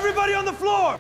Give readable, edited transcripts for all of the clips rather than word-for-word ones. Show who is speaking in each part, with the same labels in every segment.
Speaker 1: Everybody on the floor!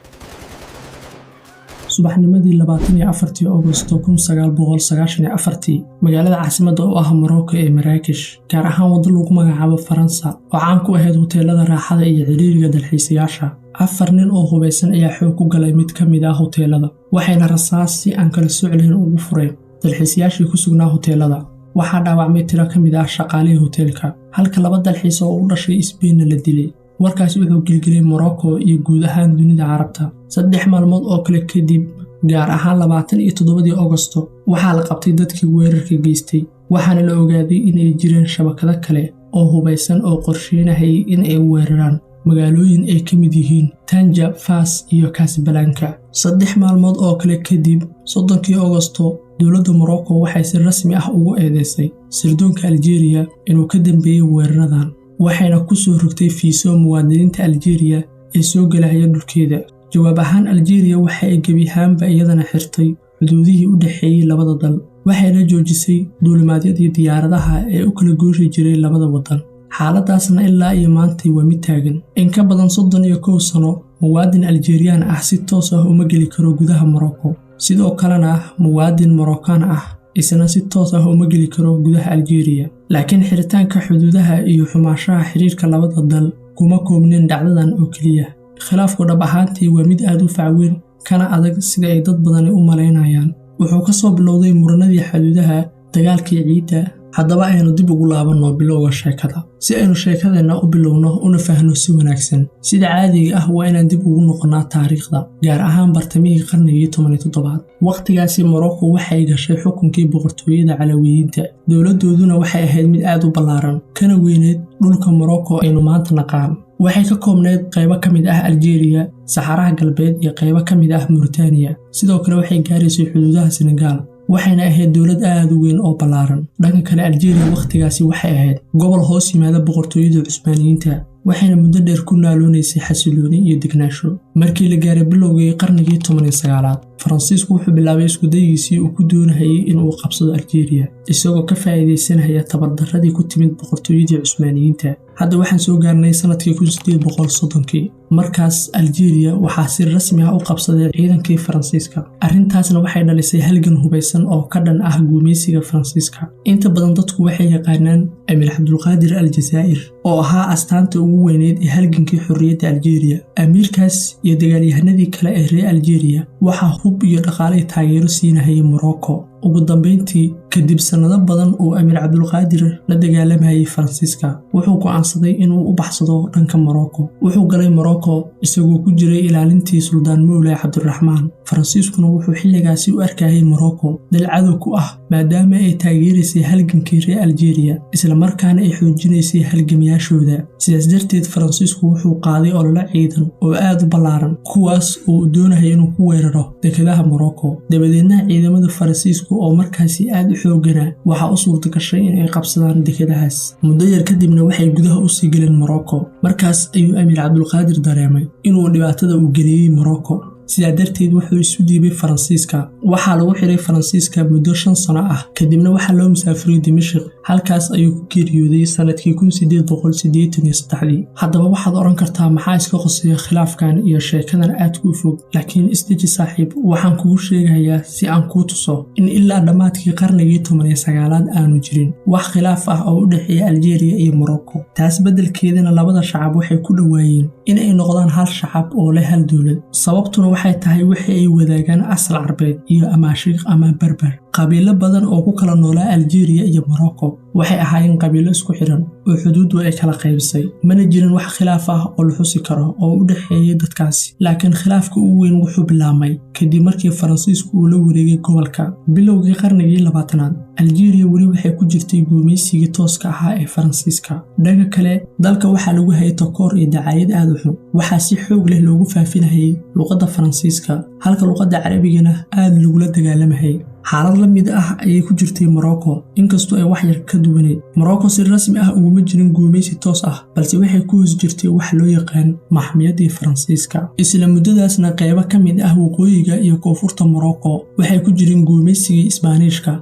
Speaker 2: subaxnimadii 24 Agoosto 1994 magaalada caasimadda oo ah Morocco ee Marrakesh gaar ahaan waddo lagu magacaabo Faransa oo caan ku ahayd hoteelada raaxada iyo ciriiriga dalxiisayaasha 4 nin oo hubeysan ayaa xoog ku galay mid ka mid ah hoteelada waxayna rasaas si aan kala socodlayn ugu fureen dalxiisayaashii ku sugnaa hoteelada waxaa dhaawacmay tiro ka mid ah shaqaalihii hoteelka halka 2 dalxiis oo u dhashay Spain la dilay warkaasi wuxuu gilgilay Morocco iyo guud ahaan dunida Carabta 3 maalmood oo kale kadib gaar ahaan 27 Agoosto waxaa la qabtay dadkii weerarka geystay waxaana la ogaaday in ay jireen shabakado kale oo hubeysan oo qorsheynayay in ay weeraraan magaalooyin ay ka mid yihiin Tanja, Fas iyo Casablanca 3 maalmood oo kale kadib 30 Agoosto dowladda Morocco waxay si rasmi ah ugu eedeysay sirdoonka Algeria inuu ka dambeeyay weeraradan waxayna ku soo rogtay fiiso muwaadiniinta Algeria ee soo galaya dhulkeeda jawaab ahaan Algeria waxa ay gabi ahaanba iyadana xirtay xuduudihii u dhaxeeyay labada dal waxayna joojisay duulimaadyadii diyaaradaha ee u kala gooshi jiray labada wadan xaaladaasna ilaa iyo maanta waa mid taagan in ka badan 31 sano muwaadin Algerian ah si toos ah uma geli karo gudaha Morocco sidoo kalena muwaadin Moroccan ah isna si toos ah uma geli karo gudaha Algeria laakiin xiritaanka xuduudaha iyo xumaashaha xiriirka labada dal kuma koobneen dhacdadan oo kaliya khilaafku dhab ahaantii waa mid aad u facweyn kana adag sida ay dad badan u maleynayaan wuxuu ka soo bilowday muranadii xuduudaha dagaalkii ciidda haddaba aynu dib ugu laabanno bilowga sheekada si aynu sheekadeena u bilowno una fahno si wanaagsan sida caadiga ah waa inaan dib ugu noqonaa taariikhda gaar ahaan bartamihii qarnigii 17 waqtigaasi Morocco waxay gashay xukunkii boqortooyada Calawiyiinta dowladooduna waxay ahayd mid aad u ballaaran kana weyneed dhulka Morocco aynu maanta naqaan waxay ka koobneyd qaybo ka mid ah Algeria Saxaraha galbeed iyo qaybo ka mid ah Mauritania sidoo kale waxay gaaraysay xuduudaha Senegal waxayna ahayd dawlad aad u weyn oo ballaaran dhanka kale Algeria waqtigaasi waxay ahayd gobol hoos yimaada boqortooyada Cusmaaniyiinta waxayna muddo dheer ku naaloonaysay xasilooni iyo degnaansho markii la gaaray bilowgii qarnigii 19aad Faransiisku wuxuu bilaabay isku dayigiisii uu ku doonayay in uu qabsado Algeria isagoo ka faa'iideysanaya tabardaradii ku timid boqortooyadii Cusmaaniyiinta hadda waxaan soo gaarnay sanadkii 1830 markaas Algeria waxaa si rasmi ah u qabsaday ciidankii Faransiiska arrintaasna waxay dhalisay halgan hubeysan oo ka dhan ah guumeysiga Faransiiska inta badan dadku waxay yaqaanaan Emir Abdulqaadir Aljazaa'ir oo ahaa astaanta ugu weyneed ee halgankii xorriyadda Algeria amirkaas iyo dagaalyahanadii kale ee reer Algeria waxa hub iyo dhaqaale taageero siinayay Morocco ugu dambeyntii kadib sanado badan oo Emir Abdulqaadir la dagaalamayay Faransiiska wuxuu go'aansaday inuu u baxsado dhanka Morocco wuxuu galay Morocco isagoo ku jiray ilaalintii Suldaan Moulay Abdulrahmaan Faransiiskuna wuxuu xilligaasi u arkayay Morocco dal cadow ku ah maadaama ay taageerisay halgankii reer Algeria isla markaana ay xoojinaysay halgamiyaashooda sidaas darteed Faransiisku wuxuu qaaday olole ciidan oo aad u ballaaran kuwaas oo doonayay inuu ku weeraro dekedaha Morocco dabadeedna ciidamada Faransiisku oo markaasi aad u xoogana waxa u suurta gashay in ay qabsadaan dekedahaas muddo yar kadibna waxay gudaha u sii galeen Morocco markaas ayuu Emir Abdulqaadir dareemay inuu dhibaatada u geliyay Morocco sidaa darteed wuxuu isu dhiibay Faransiiska waxaa lagu xiray Faransiiska muddo 5 sano ah kadibna waxaa loo musaafiray Dimashq halkaas ayuu ku geeriyooday sanadkii 1883 haddaba waxaad oran kartaa maxaa iska qoseeya khilaafkan iyo sheekadan aad ku fog laakiin isdeji saaxiib waxaan kugu sheegayaa si aan kuu tuso in ilaa dhamaadkii qarnigii 19aad aanu jirin wax khilaaf ah oo u dhaxeeya Algeria iyo Morocco taas beddelkeedana labada shacab waxay ku dhawaayeen in ay noqdaan hal shacab oo leh hal dawlad sababtuna waxay tahay wixii ay wadaagaan asal Carbeed iyo Amaashiq ama Berber qabiilo badan oo ku kala noolaa Algeria iyo Morocco waxay ahaayeen qabiilo isku xiran oo xuduudu ay kala qaybsay mana jirin wax khilaaf ah oo la xusi karo oo u dhaxeeyay dadkaasi laakiin khilaafka ugu weyn wuxuu bilaabmay kadib markii Faransiisku uu la wareegay gobolka bilowgii qarnigii 20aad Algeria wali waxay ku jirtay guumeysigii tooska ahaa ee Faransiiska dhanka kale dalka waxaa lagu hayay takoor iyo dacaayad aad u xun waxaa si xoog leh loogu faafinayay luqadda Faransiiska halka luqadda Carabigana aad lagula dagaalamayay xaalad la mid ah ayay ku jirtay Morocco inkastoo ay wax yar ka duwaneed Morocco si rasmi ah uguma jirin guumeysi toos ah balse waxay ku hoos jirtay wax loo yaqaan maxmiyadii Faransiiska isla muddadaasna qaybo ka mid ah waqooyiga iyo koonfurta Morocco waxay ku jireen guumeysigii Isbaanishka